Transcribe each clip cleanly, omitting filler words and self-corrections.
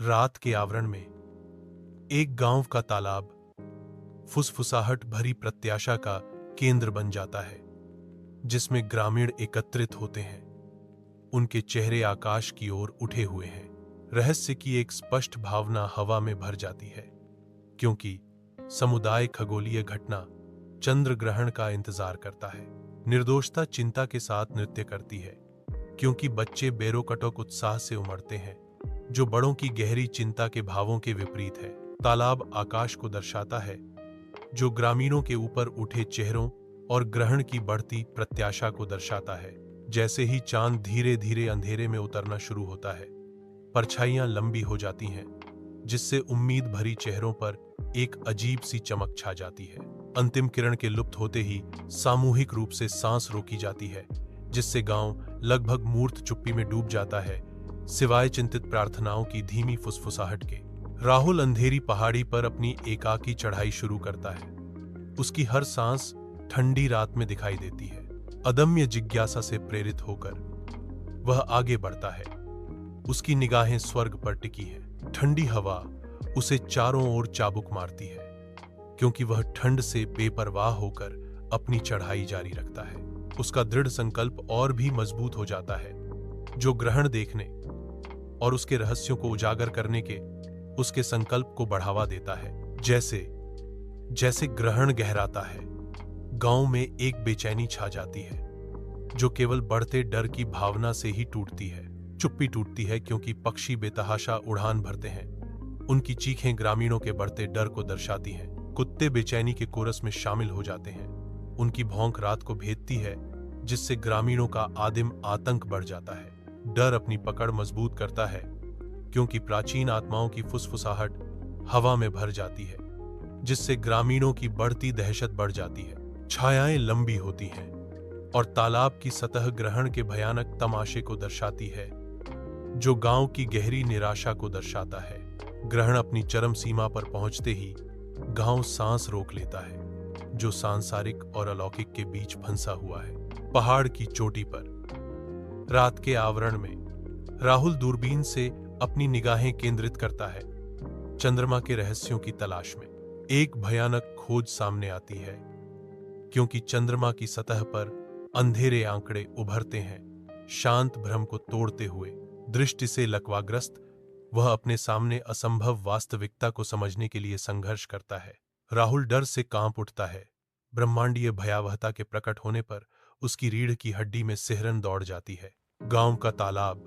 रात के आवरण में एक गांव का तालाब फुसफुसाहट भरी प्रत्याशा का केंद्र बन जाता है, जिसमें ग्रामीण एकत्रित होते हैं। उनके चेहरे आकाश की ओर उठे हुए हैं। रहस्य की एक स्पष्ट भावना हवा में भर जाती है, क्योंकि समुदाय खगोलीय घटना चंद्र ग्रहण का इंतजार करता है। निर्दोषता चिंता के साथ नृत्य करती है, क्योंकि बच्चे बेरोकटोक उत्साह से उमड़ते हैं, जो बड़ों की गहरी चिंता के भावों के विपरीत है। तालाब आकाश को दर्शाता है, जो ग्रामीणों के ऊपर उठे चेहरों और ग्रहण की बढ़ती प्रत्याशा को दर्शाता है। जैसे ही चांद धीरे धीरे अंधेरे में उतरना शुरू होता है, परछाइयां लंबी हो जाती हैं, जिससे उम्मीद भरी चेहरों पर एक अजीब सी चमक छा जाती है। अंतिम किरण के लुप्त होते ही सामूहिक रूप से सांस रोकी जाती है, जिससे गांव लगभग मूर्त चुप्पी में डूब जाता है, सिवाय चिंतित प्रार्थनाओं की धीमी फुसफुसाहट के। राहुल अंधेरी पहाड़ी पर अपनी एकाकी चढ़ाई शुरू करता है। उसकी हर सांस ठंडी रात में दिखाई देती है। अदम्य जिज्ञासा से प्रेरित होकर वह आगे बढ़ता है। उसकी निगाहें स्वर्ग पर टिकी हैं। ठंडी हवा उसे चारों ओर चाबुक मारती है, क्योंकि वह ठंड से बेपरवाह होकर अपनी चढ़ाई जारी रखता है। उसका दृढ़ संकल्प और भी मजबूत हो जाता है, जो ग्रहण देखने और उसके रहस्यों को उजागर करने के उसके संकल्प को बढ़ावा देता है। जैसे जैसे ग्रहण गहराता है, गांव में एक बेचैनी छा जाती है, जो केवल बढ़ते डर की भावना से ही टूटती है। चुप्पी टूटती है, क्योंकि पक्षी बेतहाशा उड़ान भरते हैं। उनकी चीखें ग्रामीणों के बढ़ते डर को दर्शाती हैं। कुत्ते बेचैनी के कोरस में शामिल हो जाते हैं। उनकी भौंक रात को भेदती है, जिससे ग्रामीणों का आदिम आतंक बढ़ जाता है। डर अपनी पकड़ मजबूत करता है, क्योंकि प्राचीन आत्माओं की फुसफुसाहट हवा में भर जाती है, जिससे ग्रामीणों की बढ़ती दहशत बढ़ जाती है। छायाएं लंबी होती हैं और तालाब की सतह ग्रहण के भयानक तमाशे को दर्शाती है, जो गांव की गहरी निराशा को दर्शाता है। ग्रहण अपनी चरम सीमा पर पहुंचते ही गांव सांस रोक लेता है, जो सांसारिक और अलौकिक के बीच फंसा हुआ है। पहाड़ की चोटी पर रात के आवरण में राहुल दूरबीन से अपनी निगाहें केंद्रित करता है। चंद्रमा के रहस्यों की तलाश में एक भयानक खोज सामने आती है, क्योंकि चंद्रमा की सतह पर अंधेरे आंकड़े उभरते हैं। शांत भ्रम को तोड़ते हुए दृष्टि से लकवाग्रस्त वह अपने सामने असंभव वास्तविकता को समझने के लिए संघर्ष करता है। राहुल डर से कांप उठता है। ब्रह्मांडीय भयावहता के प्रकट होने पर उसकी रीढ़ की हड्डी में सिहरन दौड़ जाती है। गांव का तालाब,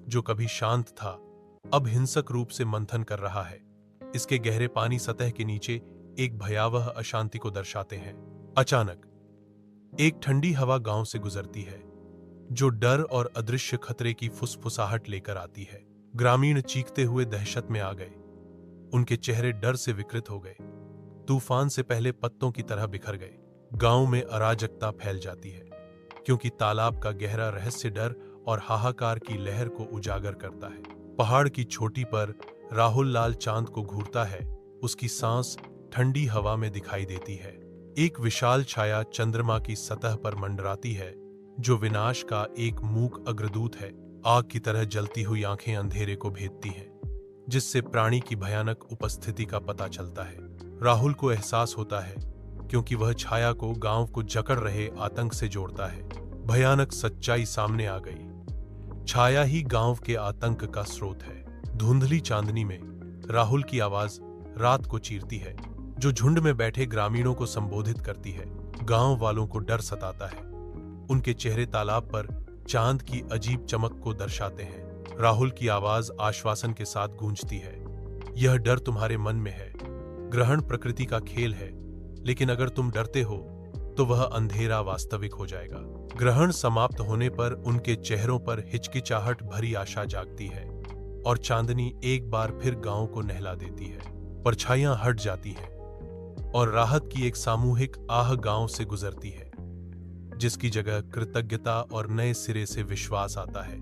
जो कभी शांत था, अब हिंसक रूप से मंथन कर रहा है। इसके गहरे पानी सतह के नीचे एक भयावह अशांति को दर्शाते हैं। अचानक एक ठंडी हवा गांव से गुजरती है, जो डर और अदृश्य खतरे की फुसफुसाहट लेकर आती है। ग्रामीण चीखते हुए दहशत में आ गए। उनके चेहरे डर से विकृत हो गए, तूफान से पहले पत्तों की तरह बिखर गए। गांव में अराजकता फैल जाती है, क्योंकि तालाब का गहरा रहस्य डर और हाहाकार की लहर को उजागर करता है। पहाड़ की चोटी पर राहुल लाल चांद को घूरता है। उसकी सांस ठंडी हवा में दिखाई देती है। एक विशाल छाया चंद्रमा की सतह पर मंडराती है, जो विनाश का एक मूक अग्रदूत है। आग की तरह जलती हुई आंखें अंधेरे को भेदती हैं, जिससे प्राणी की भयानक उपस्थिति का पता चलता है। राहुल को एहसास होता है, क्योंकि वह छाया को गांव को जकड़ रहे आतंक से जोड़ता है। भयानक सच्चाई सामने आ गई। छाया ही गांव के आतंक का स्रोत है। धुंधली चांदनी में राहुल की आवाज रात को चीरती है, जो झुंड में बैठे ग्रामीणों को संबोधित करती है। गांव वालों को डर सताता है। उनके चेहरे तालाब पर चांद की अजीब चमक को दर्शाते हैं। राहुल की आवाज आश्वासन के साथ गूंजती है, यह डर तुम्हारे मन में है। ग्रहण प्रकृति का खेल है, लेकिन अगर तुम डरते हो तो वह अंधेरा वास्तविक हो जाएगा। ग्रहण समाप्त होने पर उनके चेहरों पर हिचकिचाहट भरी आशा जागती है, और चांदनी एक बार फिर गांव को नहला देती है। परछाइयां हट जाती हैं और राहत की एक सामूहिक आह गांव से गुजरती है, जिसकी जगह कृतज्ञता और नए सिरे से विश्वास आता है।